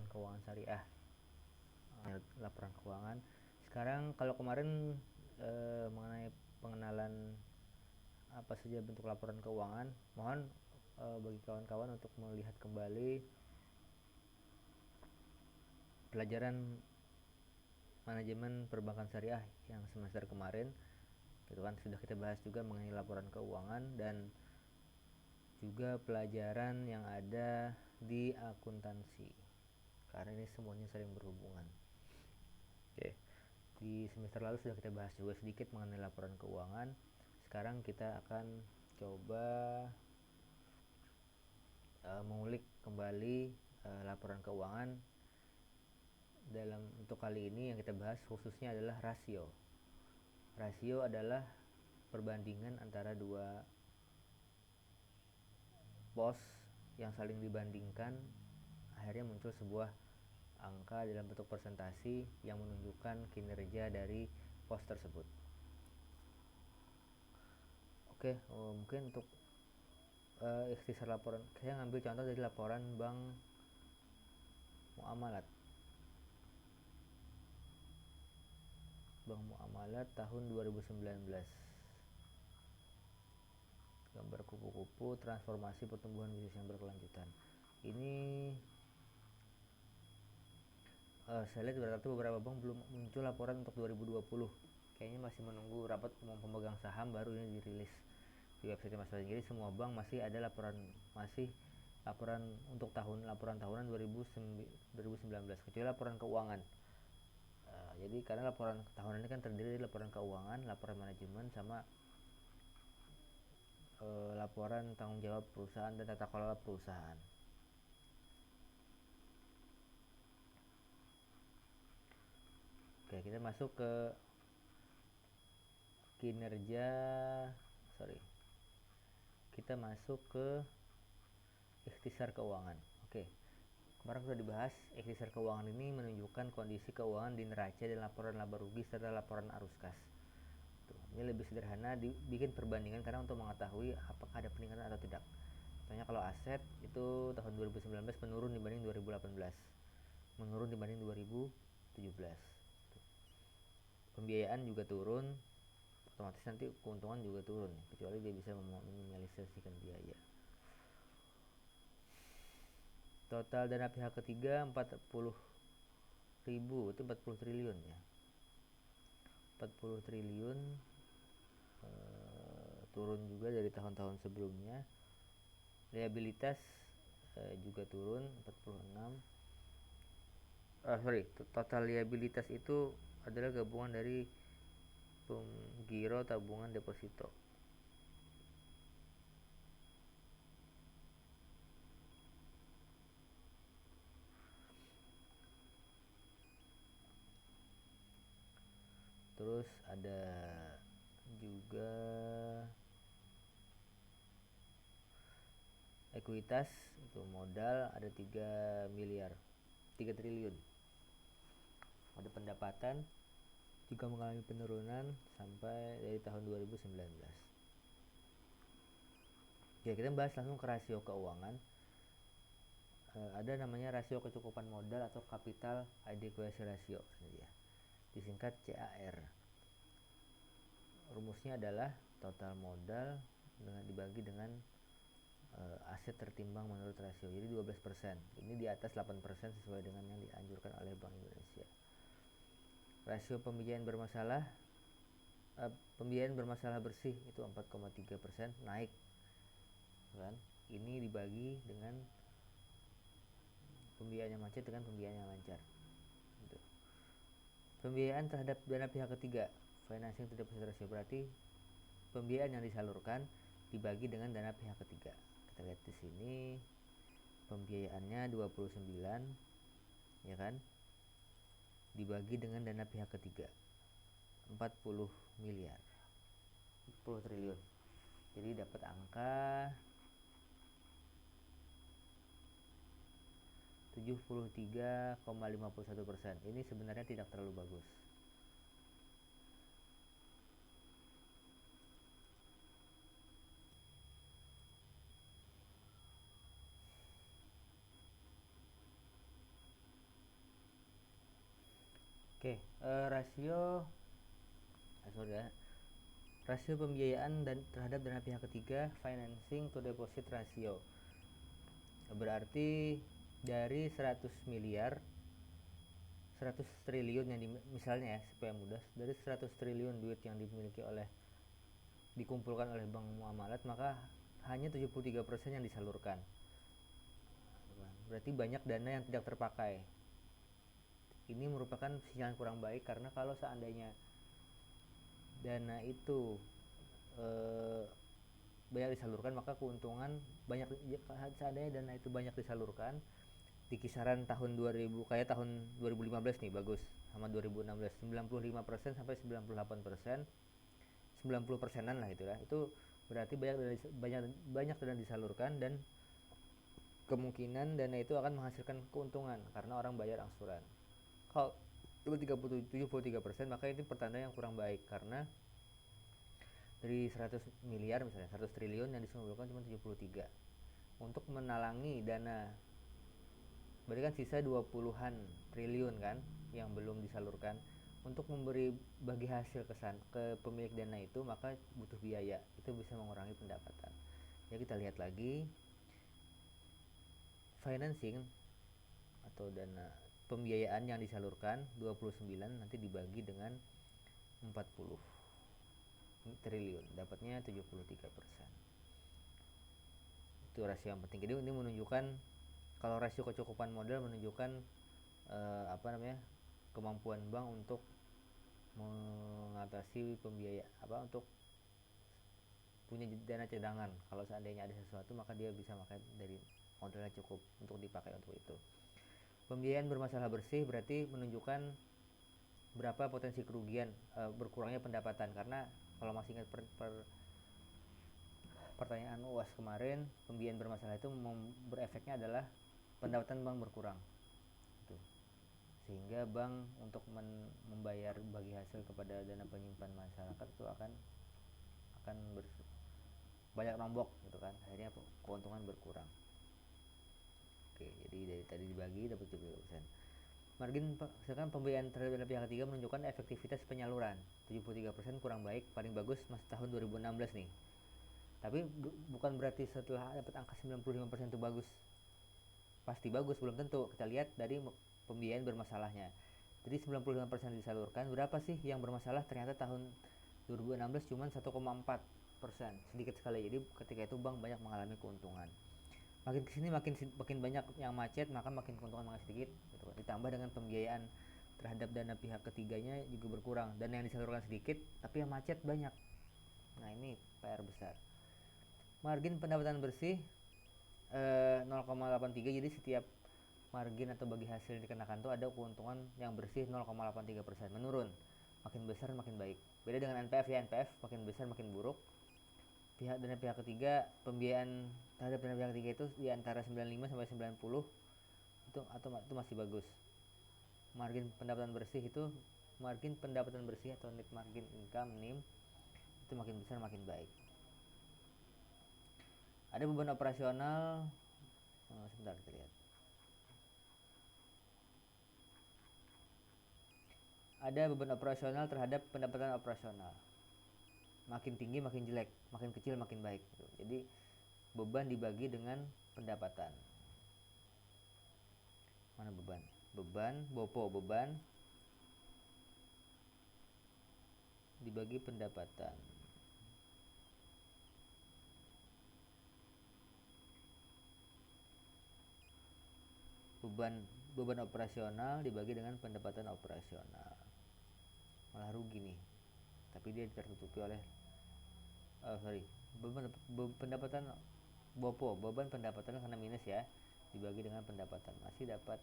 laporan keuangan syariah. Laporan keuangan. Sekarang kalau kemarin mengenai pengenalan apa saja bentuk laporan keuangan, mohon bagi kawan-kawan untuk melihat kembali pelajaran manajemen perbankan syariah yang semester kemarin, gitu kan, sudah kita bahas juga mengenai laporan keuangan dan juga pelajaran yang ada di akuntansi, karena ini semuanya saling berhubungan. Oke, di semester lalu sudah kita bahas juga sedikit mengenai laporan keuangan. Sekarang kita akan coba mengulik kembali laporan keuangan. Untuk kali ini yang kita bahas khususnya adalah rasio. Rasio adalah perbandingan antara dua pos yang saling dibandingkan, akhirnya muncul sebuah angka dalam bentuk persentase yang menunjukkan kinerja dari pos tersebut. Oke, mungkin untuk ikhtisar laporan, saya ngambil contoh dari laporan Bank Muamalat. Bank Muamalat tahun 2019. Gambar kupu-kupu, transformasi pertumbuhan bisnis yang berkelanjutan. Ini saya lihat berarti beberapa bank belum muncul laporan untuk 2020. Kayaknya masih menunggu rapat umum pemegang saham baru ini dirilis di website masing-masing. Jadi semua bank masih ada laporan untuk laporan tahunan 2019, kecuali laporan keuangan. Jadi karena laporan tahunan ini kan terdiri dari laporan keuangan, laporan manajemen, sama laporan tanggung jawab perusahaan dan tata kelola perusahaan. Oke, kita masuk ke kita masuk ke ikhtisar keuangan. Oke, kemarin sudah dibahas, ikhtisar keuangan ini menunjukkan kondisi keuangan di neraca dan laporan laba rugi serta laporan arus kas. Ini lebih sederhana, dibikin perbandingan karena untuk mengetahui apakah ada peningkatan atau tidak. Contohnya kalau aset itu tahun 2019 menurun dibanding 2018, menurun dibanding 2017. Pembiayaan juga turun, otomatis nanti keuntungan juga turun, kecuali dia bisa meminimalisasikan biaya. Total dana pihak ketiga 40 triliun ya. 40 triliun, turun juga dari tahun-tahun sebelumnya. Liabilitas juga turun 46. Total liabilitas itu adalah gabungan dari penggiro, tabungan, deposito. Terus ada juga ekuitas, itu modal ada 3 triliun. Ada pendapatan juga mengalami penurunan sampai dari tahun 2019. Oke, kita bahas langsung ke rasio keuangan. Ada namanya rasio kecukupan modal atau capital adequacy ratio, disingkat CAR. Rumusnya adalah total modal dibagi dengan aset tertimbang menurut rasio. Jadi 12%. Ini di atas 8% sesuai dengan yang dianjurkan oleh Bank Indonesia. Rasio pembiayaan bermasalah bersih itu 4,3%, naik. Kan? Ini dibagi dengan pembiayaan yang macet dengan pembiayaan yang lancar. Gitu. Pembiayaan terhadap dana pihak ketiga, financing to deposit ratio, berarti pembiayaan yang disalurkan dibagi dengan dana pihak ketiga. Kita lihat di sini pembiayaannya 29, ya kan? Dibagi dengan dana pihak ketiga 40 triliun. Jadi dapat angka 73,51%. Ini sebenarnya tidak terlalu bagus. Oke, rasio pembiayaan dan terhadap dana pihak ketiga, financing to deposit ratio. Berarti dari 100 miliar 100 triliun yang misalnya ya, supaya mudah, dari 100 triliun duit yang dimiliki dikumpulkan oleh bank muamalat, maka hanya 73% yang disalurkan. Berarti banyak dana yang tidak terpakai. Ini merupakan sinyal kurang baik, karena kalau seandainya dana itu banyak disalurkan, maka keuntungan banyak. Seandainya dana itu banyak disalurkan di kisaran tahun 2000, kayak tahun 2015 nih, bagus, sama 2016, 95% sampai 98%, 90%-an lah itu ya. Itu berarti banyak dana disalurkan, dan kemungkinan dana itu akan menghasilkan keuntungan karena orang bayar angsuran. Kalau 73%, maka ini pertanda yang kurang baik, karena dari 100 miliar misalnya, 100 triliun yang disumbangkan cuma 73 untuk menalangi dana. Berarti kan sisa 20-an triliun kan yang belum disalurkan. Untuk memberi bagi hasil ke pemilik dana itu, maka butuh biaya. Itu bisa mengurangi pendapatan. Ya, kita lihat lagi. Financing atau dana pembiayaan yang disalurkan 29 nanti dibagi dengan 40 triliun, dapatnya 73%. Itu rasio yang penting. Jadi ini menunjukkan, kalau rasio kecukupan modal menunjukkan kemampuan bank untuk mengatasi untuk punya dana cadangan. Kalau seandainya ada sesuatu, maka dia bisa pakai dari modalnya cukup untuk dipakai untuk itu. Pembiayaan bermasalah bersih berarti menunjukkan berapa potensi kerugian, berkurangnya pendapatan. Karena kalau masih ingat pertanyaan UAS kemarin, pembiayaan bermasalah itu berefeknya adalah pendapatan bank berkurang. Sehingga bank untuk membayar bagi hasil kepada dana penyimpan masyarakat itu akan banyak nombok gitu kan, akhirnya keuntungan berkurang. Oke, jadi dari tadi dibagi dapat 70%. Margin misalkan pembiayaan terhadap pihak ketiga menunjukkan efektivitas penyaluran 73%, kurang baik. Paling bagus masih tahun 2016 nih. Tapi bukan berarti setelah dapat angka 95% itu bagus. Pasti bagus, belum tentu. Kita lihat dari pembiayaan bermasalahnya. Jadi 95% disalurkan, berapa sih yang bermasalah? Ternyata tahun 2016 cuma 1,4%, sedikit sekali. Jadi ketika itu bank banyak mengalami keuntungan. Makin kesini makin banyak yang macet, maka makin keuntungan makin sedikit gitu. Ditambah dengan pembiayaan terhadap dana pihak ketiganya juga berkurang, dan yang disalurkan sedikit tapi yang macet banyak. Nah, ini PR besar. Margin pendapatan bersih 0,83. Jadi setiap margin atau bagi hasil yang dikenakan tuh ada keuntungan yang bersih 0,83%, menurun. Makin besar makin baik. Beda dengan NPF ya, NPF makin besar makin buruk. Dana pihak ketiga, pembiayaan terhadap dana pihak ketiga itu di antara 95 sampai 90 itu masih bagus. Margin pendapatan bersih atau net margin income, NIM, itu makin besar makin baik. Ada beban operasional, sebentar kita lihat. Ada beban operasional terhadap pendapatan operasional. Makin tinggi makin jelek, makin kecil makin baik. Jadi beban dibagi dengan pendapatan. Mana beban? Beban dibagi pendapatan. Beban operasional dibagi dengan pendapatan operasional. Malah rugi nih. Tapi dia tertutupi oleh pendapatan beban pendapatan karena minus ya, dibagi dengan pendapatan, masih dapat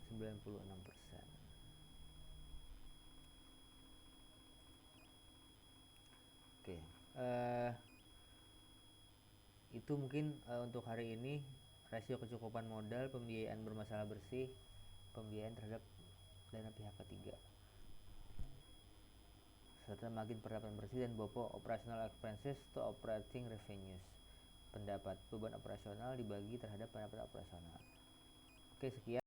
96%. Oke, itu mungkin untuk hari ini rasio kecukupan modal, pembiayaan bermasalah bersih, pembiayaan terhadap dana pihak ketiga, serta margin pendapatan bersih dan BOPO, operational expenses to operating revenues, beban operasional dibagi terhadap pendapatan operasional. Oke, sekian.